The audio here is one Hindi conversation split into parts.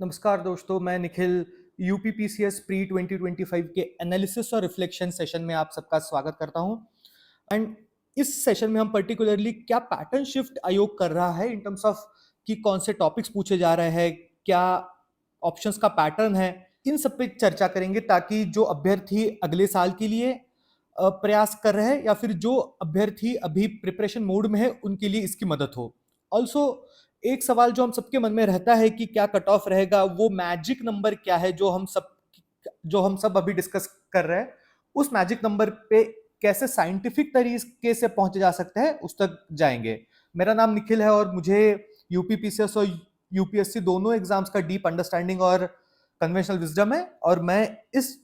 नमस्कार दोस्तों, मैं निखिल यूपीपीसीएस प्री 2025 के एनालिसिस और रिफ्लेक्शन सेशन में आप सबका स्वागत करता हूं। एंड इस सेशन में हम पर्टिकुलरली क्या पैटर्न शिफ्ट आयोग कर रहा है इन टर्म्स ऑफ कि कौन से टॉपिक्स पूछे जा रहे हैं, क्या ऑप्शंस का पैटर्न है, इन सब पे चर्चा करेंगे ताकि जो अभ्यर्थी अगले साल के लिए प्रयास कर रहे हैं या फिर जो अभ्यर्थी अभी प्रिपरेशन मोड में है उनके लिए इसकी मदद हो। ऑल्सो एक सवाल जो हम सबके मन में रहता है कि क्या कट ऑफ रहेगा, वो मैजिक नंबर क्या है जो हम सब अभी डिस्कस कर रहे हैं, उस मैजिक नंबर पे कैसे साइंटिफिक तरीके से पहुंचे जा सकते हैं उस तक जाएंगे। मेरा नाम निखिल है और मुझे यूपीपीसीएस और यूपीएससी दोनों एग्जाम्स का डीप अंडरस्टैंडिंग और कन्वेंशनल विजडम है और मैं इस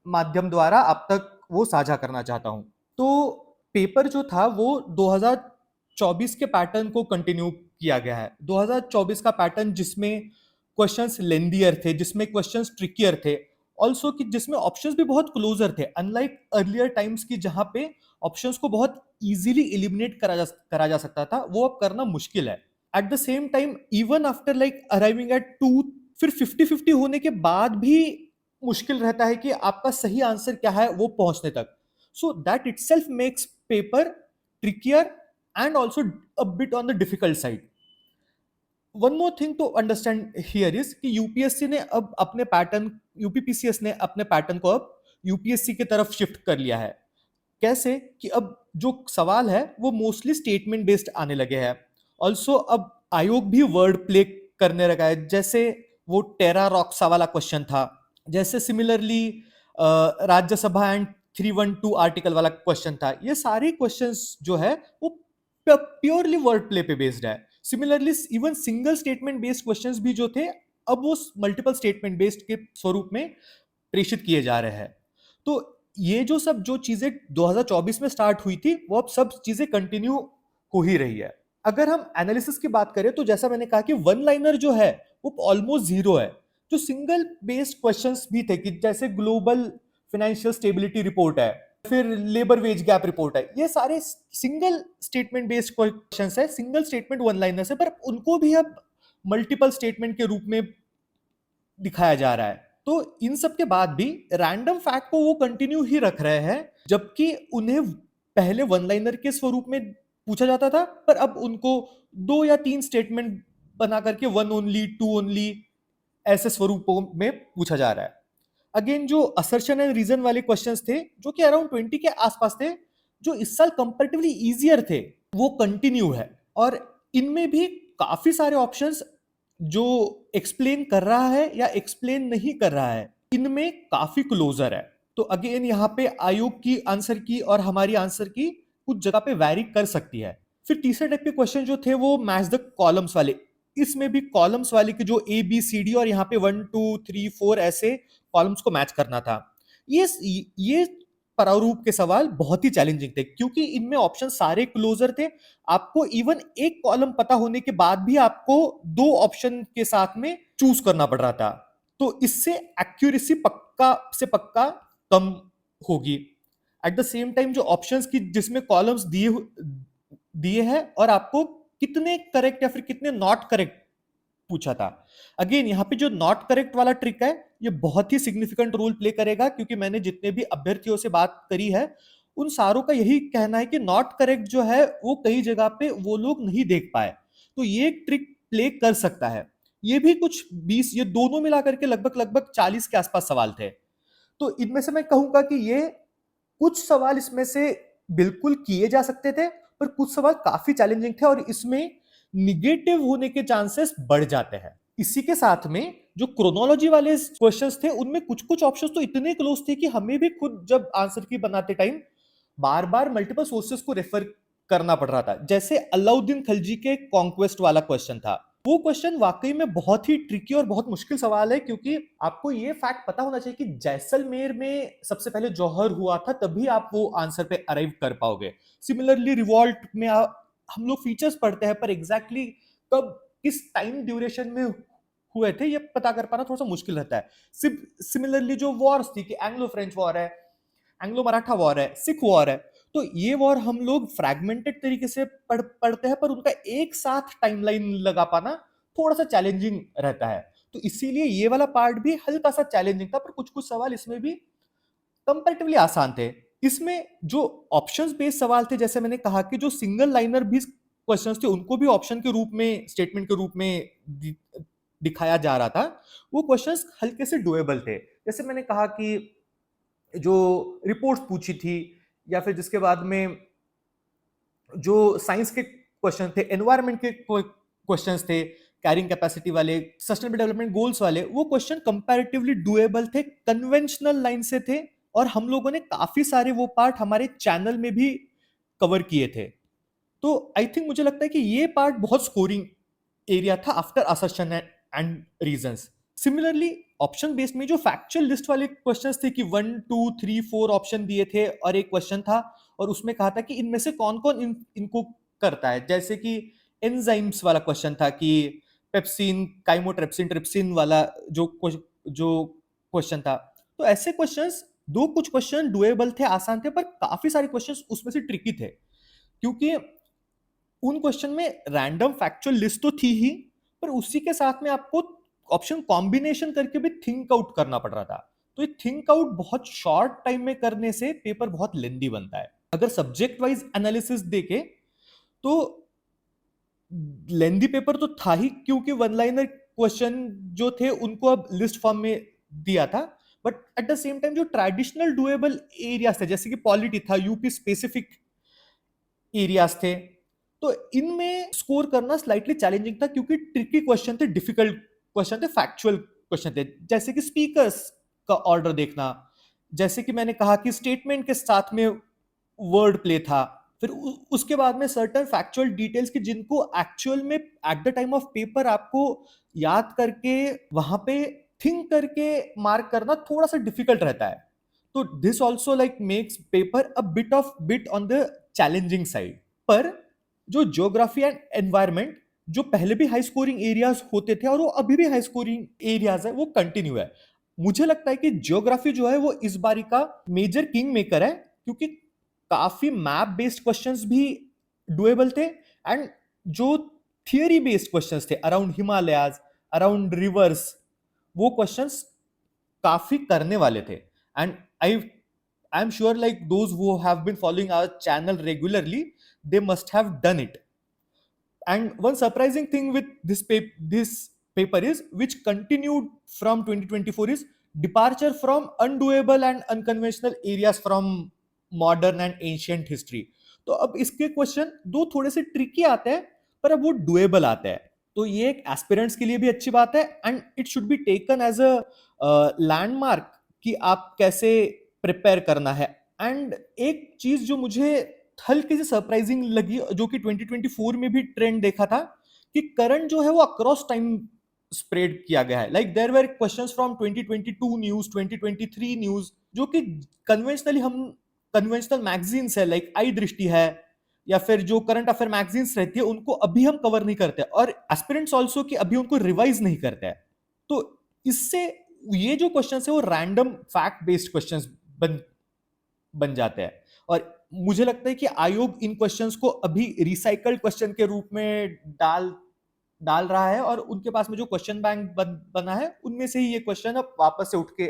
माध्यम द्वारा आप तक वो साझा करना चाहता हूं। तो पेपर जो था वो 2024 के पैटर्न को कंटिन्यू किया गया है। 2024 का पैटर्न जिसमें क्वेश्चंस लेंदियर थे, जिसमें क्वेश्चंस ट्रिकियर थे, ऑल्सो कि जिसमें ऑप्शंस भी बहुत क्लोजर थे, अनलाइक अर्लियर टाइम्स की जहां पे ऑप्शंस को बहुत इजीली एलिमिनेट करा जा सकता था, वो अब करना मुश्किल है। At the same time even after like arriving at two, फिर 50-50 होने के बाद भी मुश्किल रहता है कि आपका सही आंसर क्या है वो पहुंचने तक। So that itself makes paper trickier and also a bit on the difficult side. One more thing to understand here is कि यूपीएससी ने अब अपने पैटर्न यूपीपीसीएस ने अपने पैटर्न को अब यूपीएससी की तरफ शिफ्ट कर लिया है। कैसे कि अब जो सवाल है वो मोस्टली स्टेटमेंट बेस्ड आने लगे हैं। ऑल्सो अब आयोग भी वर्ड प्ले करने लगा है, जैसे वो टेरा रॉक्सा वाला क्वेश्चन था, जैसे सिमिलरली राज्यसभा एंड 312 आर्टिकल वाला क्वेश्चन था। ये सारे क्वेश्चंस जो है वो प्योरली वर्ड प्ले पे बेस्ड है। Similarly even single statement based questions भी जो थे अब वो मल्टीपल स्टेटमेंट बेस्ड के स्वरूप में प्रेषित किए जा रहे हैं। तो ये जो चीजें 2024 में स्टार्ट हुई थी वो अब सब चीजें कंटिन्यू हो ही रही है। अगर हम एनालिसिस की बात करें तो जैसा मैंने कहा कि वन लाइनर जो है वो ऑलमोस्ट जीरो है। जो सिंगल बेस्ड क्वेश्चंस भी थे कि जैसे ग्लोबल फाइनेंशियल स्टेबिलिटी रिपोर्ट है, फिर लेबर वेज गैप रिपोर्ट है, ये सारे सिंगल स्टेटमेंट बेस्ड क्वेश्चंस है, सिंगल स्टेटमेंट वन लाइनर है, पर उनको भी अब मल्टीपल स्टेटमेंट के रूप में दिखाया जा रहा है। तो इन सब के बाद भी रैंडम फैक्ट को वो कंटिन्यू ही रख रहे हैं, जबकि उन्हें पहले वन लाइनर के स्वरूप में पूछा जाता था, पर अब उनको 2 या 3 स्टेटमेंट बना करके वन ओनली, टू ओनली ऐसे स्वरूपों में पूछा जा रहा है। अगेन जो असर्शन एंड रीजन वाले क्वेश्चंस थे जो कि अराउंड 20 के आसपास थे, जो इस साल कंपैरेटिवली इजियर थे, वो कंटिन्यू है और इनमें भी काफी सारे ऑप्शंस जो एक्सप्लेन कर रहा है या एक्सप्लेन नहीं कर रहा है, इनमें काफी क्लोजर है। तो अगेन यहाँ पे आयोग की आंसर की और हमारी आंसर की कुछ जगह पे वैरी कर सकती है। फिर तीसरे टाइप के क्वेश्चन जो थे वो मैच द कॉलम्स वाले, इसमें भी कॉलम्स वाले के जो ए बी सी डी और यहाँ पे 1 2 3 4 ऐसे कॉलम्स को मैच करना था। ये प्रारूप के सवाल बहुत ही चैलेंजिंग थे क्योंकि इनमें ऑप्शन सारे क्लोजर थे। आपको इवन एक कॉलम पता होने के बाद भी आपको 2 ऑप्शन के साथ में चूज करना पड़ रहा था। तो इससे एक्यूरेसी पक्का से पक्का कम होगी। एट द सेम टाइम जो ऑप्शंस की जिसमें कॉलम्स दिए हैं और आपको कितने करेक्ट या फिर कितने नॉट करेक्ट पूछा था। अगेन यहाँ पे जो नॉट करेक्ट वाला ट्रिक है ये बहुत ही सिग्निफिकेंट रोल प्ले करेगा, क्योंकि मैंने जितने भी अभ्यर्थियों से बात करी है उन सारों का यही कहना है कि नॉट करेक्ट जो है वो कई जगह पे वो लोग नहीं देख पाए। तो ये ट्रिक प्ले कर सकता है। ये भी कुछ 20, ये दोनों मिला करके लगभग लगभग 40 के आसपास सवाल थे। तो इनमें से मैं कहूंगा कि ये कुछ सवाल इसमें से बिल्कुल किए जा सकते थे, पर कुछ सवाल काफी चैलेंजिंग थे और इसमें निगेटिव होने के चांसेस बढ़ जाते हैं। इसी के साथ में जो क्रोनोलॉजी वाले क्वेश्चंस थे उनमें कुछ कुछ ऑप्शंस तो इतने क्लोज थे कि हमें भी खुद जब आंसर की बनाते टाइम बार बार मल्टीपल सोर्सेस को रेफर करना पड़ रहा था। जैसे अलाउद्दीन खलजी के कॉन्क्वेस्ट वाला क्वेश्चन था, वो क्वेश्चन वाकई में बहुत ही ट्रिकी और बहुत मुश्किल सवाल है, क्योंकि आपको ये फैक्ट पता होना चाहिए कि जैसलमेर में सबसे पहले जौहर हुआ था, तभी आप वो आंसर पे अराइव कर पाओगे। सिमिलरली रिवॉल्ट में हम लोग फीचर्स पढ़ते हैं, पर एग्जैक्टली कब किस टाइम ड्यूरेशन में हुए थे ये पता कर पाना थोड़ा सा मुश्किल रहता है। सिमिलरली जो वॉर्स थी कि एंग्लो फ्रेंच वॉर है, एंग्लो मराठा वॉर है, सिख वॉर है, तो ये वॉर हम लोग फ्रैगमेंटेड तरीके से पढ़ते हैं, पर उनका एक साथ टाइमलाइन लगा पाना थोड़ा सा चैलेंजिंग रहता है। तो इसीलिए ये वाला पार्ट भी हल्का सा चैलेंजिंग था, पर कुछ कुछ सवाल इसमें भी कंपैरेटिवली आसान थे। इसमें जो ऑप्शंस बेस्ड सवाल थे, जैसे मैंने कहा कि जो सिंगल लाइनर भी क्वेश्चंस थे उनको भी ऑप्शन के रूप में, स्टेटमेंट के रूप में दिखाया जा रहा था, वो क्वेश्चंस हल्के से डुएबल थे। जैसे मैंने कहा कि जो रिपोर्ट्स पूछी थी, या फिर जिसके बाद में जो साइंस के क्वेश्चन थे, एनवायरमेंट के क्वेश्चंस थे, कैरिंग कैपेसिटी वाले, सस्टेनेबल डेवलपमेंट गोल्स वाले, वो क्वेश्चन कंपैरेटिवली डुएबल थे, कन्वेंशनल लाइन से थे, और हम लोगों ने काफी सारे वो पार्ट हमारे चैनल में भी कवर किए थे। तो आई थिंक मुझे लगता है कि ये पार्ट बहुत स्कोरिंग एरिया था after assertion and reasons. Similarly option based में जो फैक्चुअल लिस्ट वाले क्वेश्चंस थे कि 1 2 3 4 ऑप्शन दिए थे और एक क्वेश्चन था, और उसमें कहा था कि इनमें से कौन कौन इनको करता है, जैसे कि एंजाइम्स वाला क्वेश्चन था कि पेप्सिन, काइमोट्रिप्सिन, ट्रिप्सिन वाला जो क्वेश्चन था। तो ऐसे क्वेश्चंस, दो कुछ क्वेश्चन डुएबल थे, आसान थे, पर काफी सारे क्वेश्चंस उसमें से ट्रिकी थे, क्योंकि उन क्वेश्चन में रैंडम फैक्चुअल लिस्ट तो थी ही, पर उसी के साथ में आपको ऑप्शन कॉम्बिनेशन करके भी थिंक आउट करना पड़ रहा था। तो ये थिंक आउट बहुत शॉर्ट टाइम में करने से पेपर बहुत लेंदी बनता है। अगर सब्जेक्ट वाइज एनालिसिस देखे तो लेंदी पेपर तो था ही, क्योंकि वन लाइनर क्वेश्चन जो थे उनको अब लिस्ट फॉर्म में दिया था, but at the same time जो ट्रेडिशनल डुएबल एरियाज थे, जैसे कि पॉलिटी था, यूपी स्पेसिफिक एरियाज थे, तो इनमें स्कोर करना स्लाइटली चैलेंजिंग था, क्योंकि ट्रिकी क्वेश्चन थे, डिफिकल्ट क्वेश्चन थे, फैक्चुअल क्वेश्चन थे, जैसे कि स्पीकर्स का ऑर्डर देखना, जैसे कि मैंने कहा कि स्टेटमेंट के साथ में वर्ड प्ले था, फिर उसके बाद में सर्टेन फैक्चुअल डिटेल्स की जिनको एक्चुअल में at the time of paper आपको याद करके वहां पे थिंक करके मार्क करना थोड़ा सा डिफिकल्ट रहता है। तो this also like makes paper a bit on the challenging side. पर जो ज्योग्राफी एंड एनवायरमेंट, जो पहले भी हाई स्कोरिंग एरियाज होते थे और वो अभी भी हाई स्कोरिंग एरियाज है, वो कंटिन्यू है। मुझे लगता है कि ज्योग्राफी जो है वो इस बारी का मेजर किंग मेकर है, क्योंकि काफी मैप बेस्ड क्वेश्चंस भी डुएबल थे, एंड जो थियरी बेस्ड क्वेश्चंस थे अराउंड हिमालयाज, अराउंड रिवर्स, वो क्वेश्चंस काफी करने वाले थे। And I am sure like those who have been following our channel regularly, they must have done it. And one surprising thing with this paper is, which continued from 2024, is departure from undoable and unconventional areas from modern and ancient history. तो अब इसके क्वेश्चन दो थोड़े से ट्रिकी आते हैं, पर अब वो डुएबल आते हैं, तो ये एक एस्पिरेंट्स के लिए भी अच्छी बात है, and it should be taken as a landmark कि आप कैसे प्रिपेयर करना है। एंड एक चीज जो मुझे हल्की सी सरप्राइजिंग लगी, जो कि 2024 में भी ट्रेंड देखा था, कि करंट जो है वो अक्रॉस टाइम स्प्रेड किया गया है। Like there were questions from 2022 news, 2023 news, जो कि कन्वेंशनली हम कन्वेंशनल मैगजीन्स है, लाइक आई दृष्टि है, या फिर जो करंट अफेयर मैगजीन्स रहती है, उनको अभी हम कवर नहीं करते, और एस्पिरेंट्स ऑल्सो कि अभी उनको रिवाइज नहीं करते हैं। तो इससे ये जो क्वेश्चन है वो रैंडम फैक्ट बेस्ड क्वेश्चन बन जाते हैं, और मुझे लगता है कि आयोग इन क्वेश्चंस को अभी रिसाइकल्ड क्वेश्चन के रूप में डाल रहा है, और उनके पास में जो क्वेश्चन बैंक बना है उनमें से ही ये क्वेश्चन अब वापस से उठ के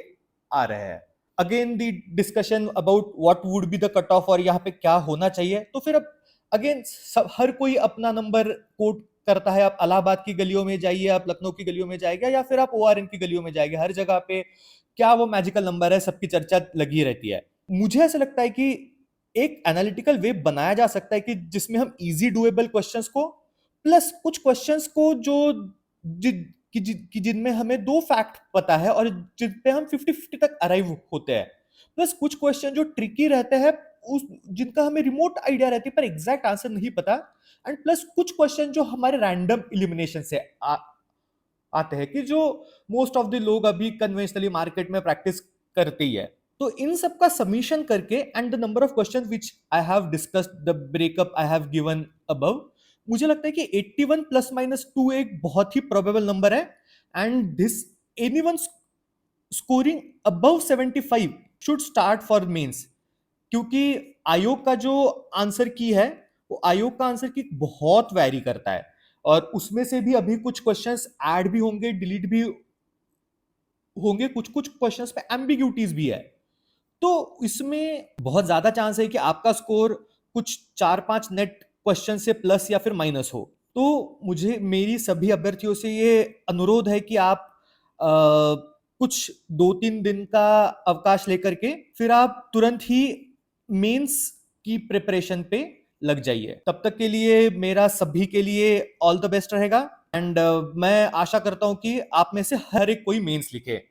आ रहे हैं। Again the discussion about what would be the cut off, और यहाँ पे क्या होना चाहिए। तो फिर अब अगेन सब हर कोई अपना नंबर कोट करता है। आप इलाहाबाद की गलियों में जाइए, आप लखनऊ की गलियों में जाएगा, या फिर आप ओआरएन की गलियों में जाएंगे, हर जगह पे क्या वो मैजिकल नंबर है, सबकी चर्चा लगी रहती है। मुझे ऐसा लगता है कि एक एनालिटिकल वे बनाया जा सकता है कि जिसमें हम इजी डुएबल क्वेश्चंस को, प्लस कुछ क्वेश्चंस को जो जिनमें हमें दो फैक्ट पता है और जिन पे हम 50-50 तक अराइव होते हैं, प्लस कुछ क्वेश्चन जो ट्रिकी रहते हैं, उस जिनका हमें रिमोट आइडिया रहती है पर एग्जैक्ट आंसर नहीं पता, एंड प्लस कुछ क्वेश्चन जो हमारे रैंडम इलिमिनेशन से आते हैं, कि जो मोस्ट ऑफ द लोग अभी कन्वेंशनली मार्केट में प्रैक्टिस करते ही है। तो इन सब का सबमिशन करके, and the number of questions which I have discussed, the breakup I have given above, मुझे लगता है कि 81 प्लस माइनस 2 एक बहुत ही प्रोबेबल नंबर है, and this anyone scoring above 75 should start for mains, क्योंकि आयोग का जो आंसर की है वो आयोग का आंसर की बहुत वैरी करता है, और उसमें से भी अभी कुछ क्वेश्चंस ऐड भी होंगे, डिलीट भी होंगे, कुछ कुछ क्वेश्चंस पे एम्बिग्यूटीज भी है, तो इसमें बहुत ज्यादा चांस है कि आपका स्कोर कुछ 4-5 नेट क्वेश्चन से प्लस या फिर माइनस हो। तो मुझे मेरी सभी अभ्यर्थियों से ये अनुरोध है कि आप कुछ 2-3 दिन का अवकाश लेकर के फिर आप तुरंत ही मेंस की प्रिपरेशन पे लग जाइए। तब तक के लिए मेरा सभी के लिए ऑल द बेस्ट रहेगा, एंड मैं आशा करता हूं कि आप में से हर एक कोई मेंस लिखे।